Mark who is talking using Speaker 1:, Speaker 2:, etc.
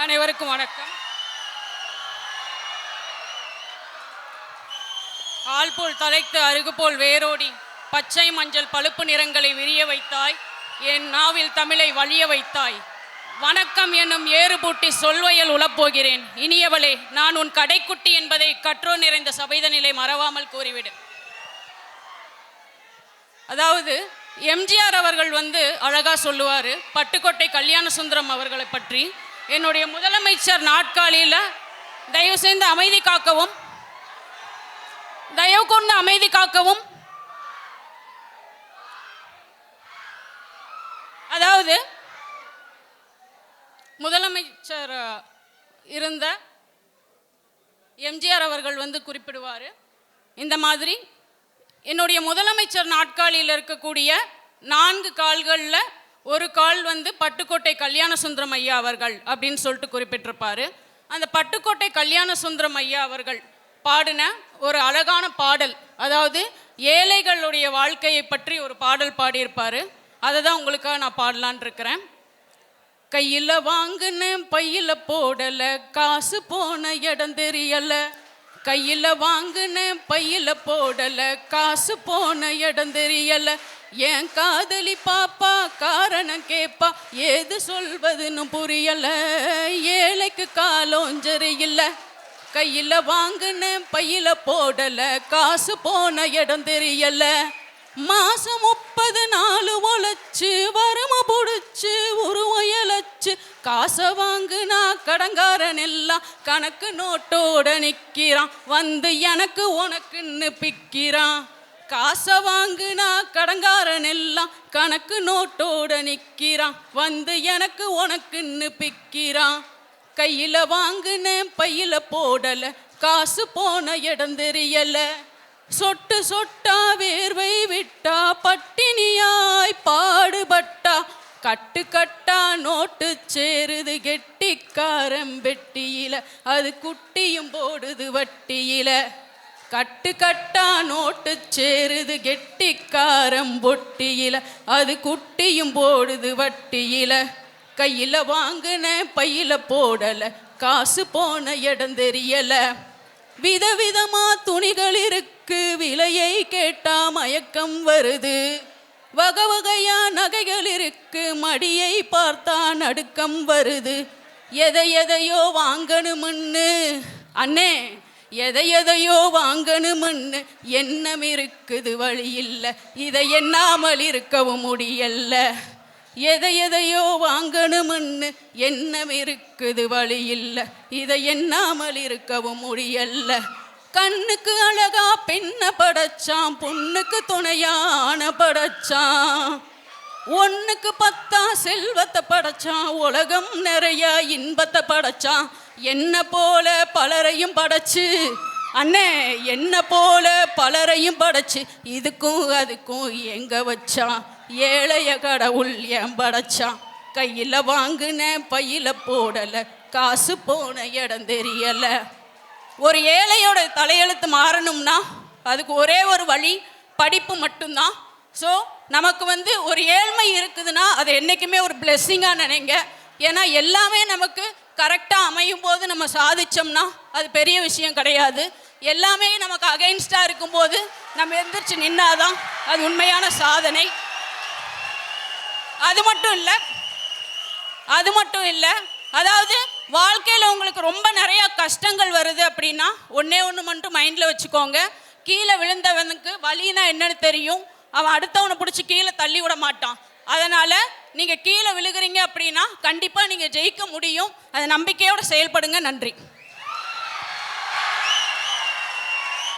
Speaker 1: அனைவருக்கும் வணக்கம். ஆள்போல் தலைத்து அருகுபோல் வேரோடி பச்சை மஞ்சள் பழுப்பு நிறங்களை விரிய வைத்தாய், என் நாவில் தமிழை வழிய வைத்தாய். வணக்கம் என்னும் ஏறு பூட்டி சொல்வயல் உளப்போகிறேன். இனியவளே, நான் உன் கடைக்குட்டி என்பதை கற்றோ நிறைந்த சபைதனிலை மறவாமல் கூறிவிடு. அதாவது எம்ஜிஆர் அவர்கள் அழகா சொல்லுவார் பட்டுக்கோட்டை கல்யாண சுந்தரம் அவர்களை பற்றி. என்னுடைய முதலமைச்சர் நாட்காலியில் தயவு செய்து அமைதி காக்கவும், தயவு கொண்டு அமைதி காக்கவும். அதாவது முதலமைச்சர் இருந்த எம்ஜிஆர் அவர்கள் குறிப்பிடுவார் இந்த மாதிரி, என்னுடைய முதலமைச்சர் நாட்காலியில் இருக்கக்கூடிய 4 கால்களில் ஒரு கால் பட்டுக்கோட்டை கல்யாண சுந்தரம் ஐயா அவர்கள் அப்படின்னு சொல்லிட்டு குறிப்பிட்டிருப்பார். அந்த பட்டுக்கோட்டை கல்யாண சுந்தரம் ஐயா அவர்கள் பாடின ஒரு அழகான பாடல், அதாவது ஏழைகளுடைய வாழ்க்கையை பற்றி ஒரு பாடல் பாடியிருப்பார். அதை தான் உங்களுக்காக நான் பாடலான் இருக்கிறேன். கையில் வாங்கினேன் பையில் போடலை, காசு போன இடம் தெரியலை. கையில் வாங்கினேன் பையில் போடலை, காசு போன இடம் தெரியலை. என் காதலி பாப்பா காரணம் கேப்பா, ஏது சொல்வதுன்னு புரியலை. ஏழைக்கு காலோஞ்சரி இல்லை. கையில் வாங்கினேன் பையில் போடலை, காசு போன இடம் தெரியலை. மாசம் 30 நாள் உழைச்சு வரம பிடிச்சு உருவயலச்சு, காசை வாங்குனா கடங்காரன் எல்லாம் கணக்கு நோட்டோட நிற்கிறான், எனக்கு உனக்குன்னு பிக்கிறான். காசை வாங்குனா கடங்காரன் எல்லாம் கணக்கு நோட்டோட நிற்கிறான், எனக்கு உனக்குன்னு பிக்கிறான். கையில் வாங்குனேன் பையில் போடலை, காசு போன இடம் தெரியலை. சொட்டு சொட்டா வேர்வை விட்டா பட்டினியாய் பாடுபட்டா, கட்டு கட்டா நோட்டு சேருது கெட்டிக்காரம் வெட்டியில, அது குட்டியும் போடுது வட்டியில. கட்டு கட்டா நோட்டு சேருது கெட்டிக்காரம் பொட்டியில, அது குட்டியும் போடுது வட்டியில. கையில் வாங்கின பையில் போடலை, காசு போன இடம் தெரியல. விதவிதமா துணிகள் இருக்கு, விலையை கேட்டா மயக்கம் வருது. வகை வகையா நகைகள் இருக்கு, மடியை பார்த்தா நடுக்கம் வருது. எதையோ வாங்கணுமுன்னு அண்ணே, எதையோ வாங்கணுமுன்னு எண்ணம் இருக்குது, வழி இல்லை, இதை எண்ணாமல் இருக்கவும் முடியல. எதையோ வாங்கணுமுன்னு எண்ணம் இருக்குது, வழி இல்லை, இதை எண்ணாமல் இருக்கவும் முடியல. கண்ணுக்கு அழகா பெண்ண படைச்சான், பொண்ணுக்கு துணையான படைச்சான். 1க்கு 10 செல்வத்தை படைச்சான், உலகம் நிறைய இன்பத்தை படைச்சான். என்ன போல பலரையும் படைச்சு அண்ணே, என்ன போல பலரையும் படைச்சு இதுக்கும் அதுக்கும் எங்க வச்சான். ஏழைய கடவுள் ஏன் படைச்சான். கையில் வாங்கின பையில் போடலை, காசு போன இடம் தெரியல. ஒரு ஏழையோட தலையெழுத்து மாறணும்னா அதுக்கு ஒரே ஒரு வழி, படிப்பு மட்டும்தான். ஸோ நமக்கு ஒரு ஏழ்மை இருக்குதுன்னா அது என்றைக்குமே ஒரு பிளெஸ்ஸிங்காக நினைங்க. ஏன்னா எல்லாமே நமக்கு கரெக்டாக அமையும் போது நம்ம சாதித்தோம்னா அது பெரிய விஷயம் கிடையாது. எல்லாமே நமக்கு அகைன்ஸ்டாக இருக்கும்போது நம்ம எந்திரிச்சு நின்னாதான் அது உண்மையான சாதனை. அது மட்டும் இல்லை, அதாவது வாழ்க்கையில் உங்களுக்கு ரொம்ப நிறைய கஷ்டங்கள் வருது அப்படின்னா ஒன்று மட்டும் மைண்டில் வச்சுக்கோங்க. கீழே விழுந்தவனுக்கு வலினா என்னன்னு தெரியும். அவன் அடுத்தவனை பிடிச்சி கீழே தள்ளி விட மாட்டான். அதனால் நீங்கள் கீழே விழுகிறீங்க அப்படின்னா கண்டிப்பாக நீங்கள் ஜெயிக்க முடியும். அது நம்பிக்கையோடு செயல்படுங்க. நன்றி.